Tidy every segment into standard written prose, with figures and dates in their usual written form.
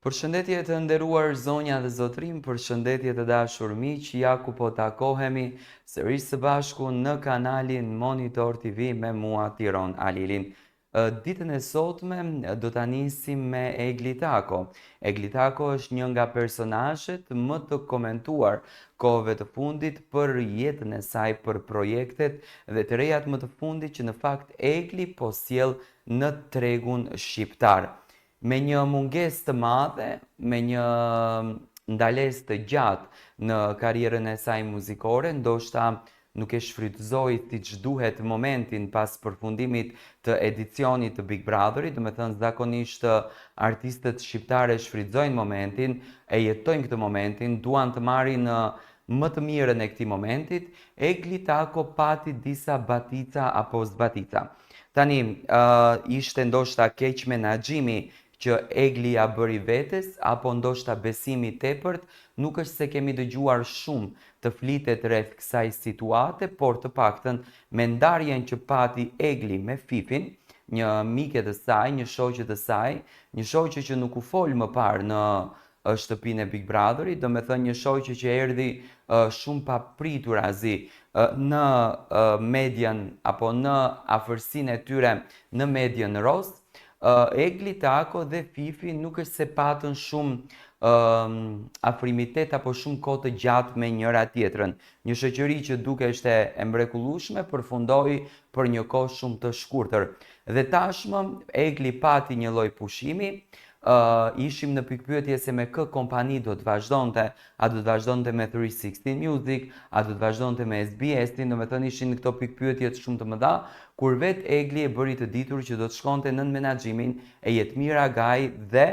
Përshëndetje të nderuar zonja dhe zotrim, përshëndetje të dashur miq, ja ku po takohemi sërish së bashku në kanalin Monitor TV me mua Tiron Alilin. Ditën e sotme do ta nisim me Egli Tako. Egli Tako është një nga personazhet më të komentuar kohëve të fundit për jetën e saj, për projektet dhe të rejat më të fundit që në fakt Egli po sjell në tregun shqiptar. Me një mungesë të madhe, me një ndalesë të gjatë në karrierën e saj muzikore, ndoshta nuk e shfrytëzoi siç duhet momentin pas përfundimit të edicionit të Big Brotherit, do të thënë zakonisht artistët shqiptarë shfrytëzojnë momentin, e jetojnë këtë momentin, duan të marrin më të mirën e këtij momentit. Egli Tako pati disa batica apo zbatica. Tani, ishte ndoshta keq menaxhimi që Egli ja bëri vetes, apo ndoshta besimi i tepërt, nuk është se kemi dëgjuar shumë të flitet rreth kësaj situate, por të paktën me ndarjen që pati Egli me Fifin, një mike të saj, një shoqe të saj, një shoqe që nuk u fol më parë në shtëpinë e Big Brotherit, do me thënë një shoqe që erdhi shumë pa pritur azi në median apo në afërsinë e tyre në median ros. Egli Tako dhe Fifi nuk është se patën shumë afrimitet apo shumë kohë të gjatë me njëra tjetrën. Një shoqëri që duke ishte e mrekullueshme përfundoi për një kohë shumë të shkurtër. Dhe tashmë Egli pati një lloj pushimi, ishim në pikpyetje se me kë kompani do të vazhdonte, a do të vazhdonte me 360 Music, a do të vazhdonte me SBS-in, do me thënë ishin këto pikpyetje shumë të mëdha, kur vet Egli e bëri të ditur që do të shkonte nën menaxhimin e Jetmira Gaj dhe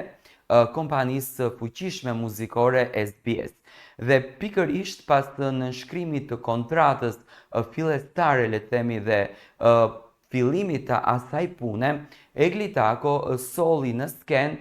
kompanisë së fuqishme muzikore SBS. Dhe pikërisht pas të nënshkrimit të kontratës fillestare, le të themi, dhe fillimit të asaj pune, Egli Tako solli në sken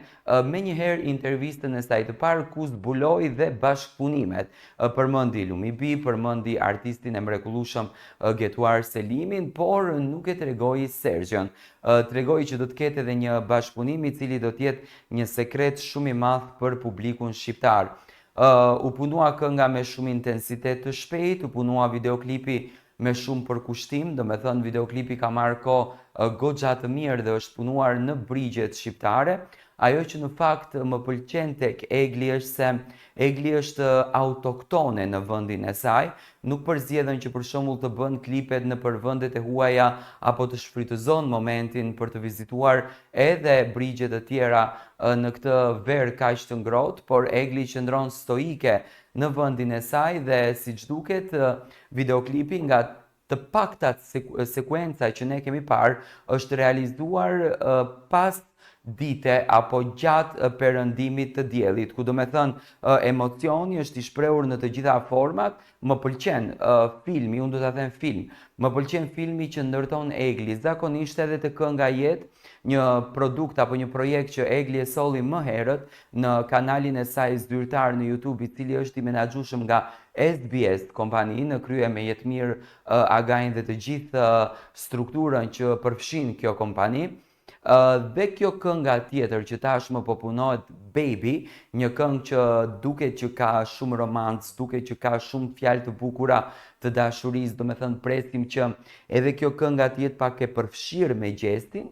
me njëherë intervistën e saj të parë ku zbuloi dhe bashkëpunimet. Përmendi Lumi B, përmendi artistin e mrekullueshëm Getuar Selimin, por nuk e tregoi Sergjon. Tregoi që do të ketë edhe një bashkëpunim i cili do të jetë një sekret shumë i madh për publikun shqiptar. U punua kënga me shumë intensitet të shpejt, u punua videoklipi me shumë përkushtim, do me thënë videoklipi ka marrë kohë goxha të mirë dhe është punuar në brigjet shqiptare. Ajo që në fakt më pëlqen tek Egli është se Egli është autoktone në vendin e saj, nuk përzgjedhen që për shembull të bën klipet në vendet e huaja apo të shfrytëzon momentin për të vizituar edhe brigjet të tjera në këtë verë kaq të ngrohtë, por Egli qëndron stoike në vendin e saj dhe siç duket videoklipi nga të paktat sekuenca që ne kemi parë është realizuar pas dite apo gjatë perëndimit të diellit, ku do me thënë emocioni është i shprehur në të gjitha format. Më pëlqen filmi, unë do ta them film, më pëlqen filmi që ndërton Egli, zakonisht edhe të Kënga Jet, një produkt apo një projekt që Egli e solli më herët në kanalin e saj zyrtar në YouTube, i cili është i menaxhueshëm nga SBS kompani, në krye me Jetmir Agajin dhe të gjithë strukturën që përfshin kjo kompani. Dhe kjo kënga tjetër që tashmë po punohet, Baby, një këngë që duket që ka shumë romancë, duket që ka shumë fjalë të bukura të dashurisë, do me thënë presim që edhe kjo kënga të jetë pak e përfshirë me gjestin,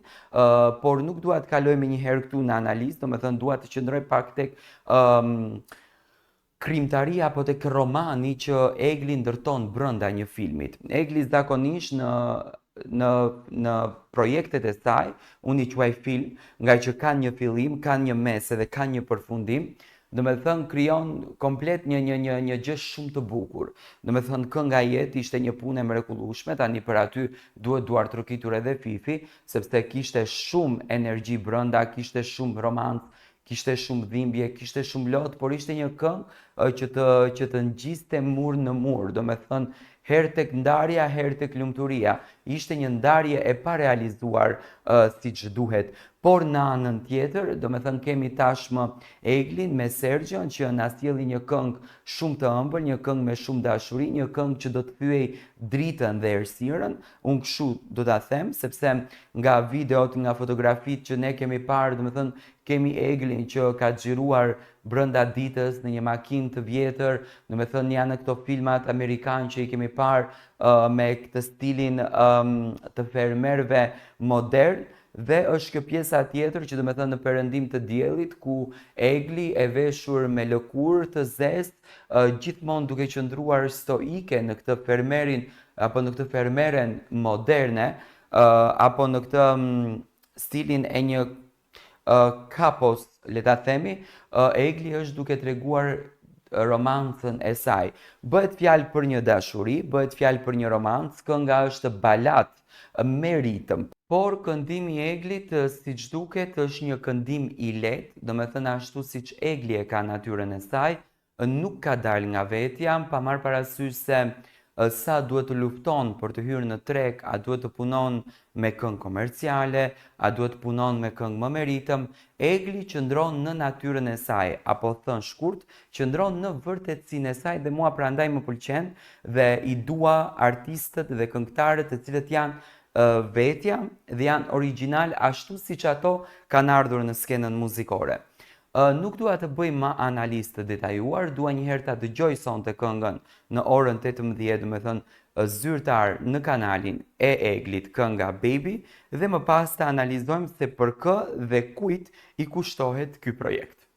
por nuk dua të kaloj me njëherë këtu në analizë, do me thënë dua të qëndroj pak tek krimtaria apo tek romani që Egli ndërton brenda një filmit. Egli zakonisht në projektet e saj, unë i quaj film, nga që kanë një fillim, kanë një mes dhe kanë një përfundim, do me thënë krijon komplet një gjë shumë të bukur. Do me thënë Kënga Jet ishte një punë e mrekullueshme, tani për aty duhet duar trokitur edhe Fifi, sepse kishte shumë energji brenda, kishte shumë romancë, kishte shumë dhimbje, kishte shumë lot, por ishte një këngë që të ngjiste mur në mur, do me thënë herë tek ndarja, herë tek lumturia. Ishte një ndarje e parealizuar siç duhet, Por në anën tjetër, do me thënë kemi tashmë Eglin me Sergjon që na sjellin një këngë shumë të ëmbël, një këngë me shumë dashuri, një këngë që do të thyej dritën dhe errësirën. Unë kështu do ta them, sepse nga videot, nga fotografitë që ne kemi parë, do me thënë kemi Eglin që ka xhiruar brenda ditës në një makinë të vjetër, do me thënë janë këto filmat amerikanë që i kemi parë me këtë stilin të fermerëve modern. Dhe është kjo pjesa tjetër që do me thënë në perëndim të diellit ku Egli e veshur me lëkurë të zezë, gjithmonë duke qëndruar stoike në këtë fermerin apo në këtë fermeren moderne, apo në këtë stilin e një kapos, le ta themi, Egli është duke treguar romancën e saj. Bëhet fjalë për një dashuri, bëhet fjalë për një romancë, kënga është balat me ritëm. Por këndimi i Eglit, siç duket, është një këndim i lehtë, do me thënë ashtu siç Egli e ka natyrën e saj, nuk ka dalë nga vetja, pa marrë parasysh se sa duhet të lufton për të hyrë në treg, a duhet të punon me këngë komerciale, a duhet të punon me këngë më me ritëm. Egli qëndron në natyrën e saj, apo thënë shkurt, qëndron në vërtetësinë e saj dhe mua prandaj më pëlqen dhe i dua artistët dhe këngëtarët të cilët janë vetja dhe janë original ashtu siç ato kanë ardhur në skenën muzikore. Nuk dua të bëj ma analizë të detajuar, dua njëherë ta dëgjoj sonte këngën në orën 18, do me thënë zyrtar në kanalin e Eglit, kënga Baby, dhe më pas të analizojmë se për kë dhe kujt i kushtohet ky projekt.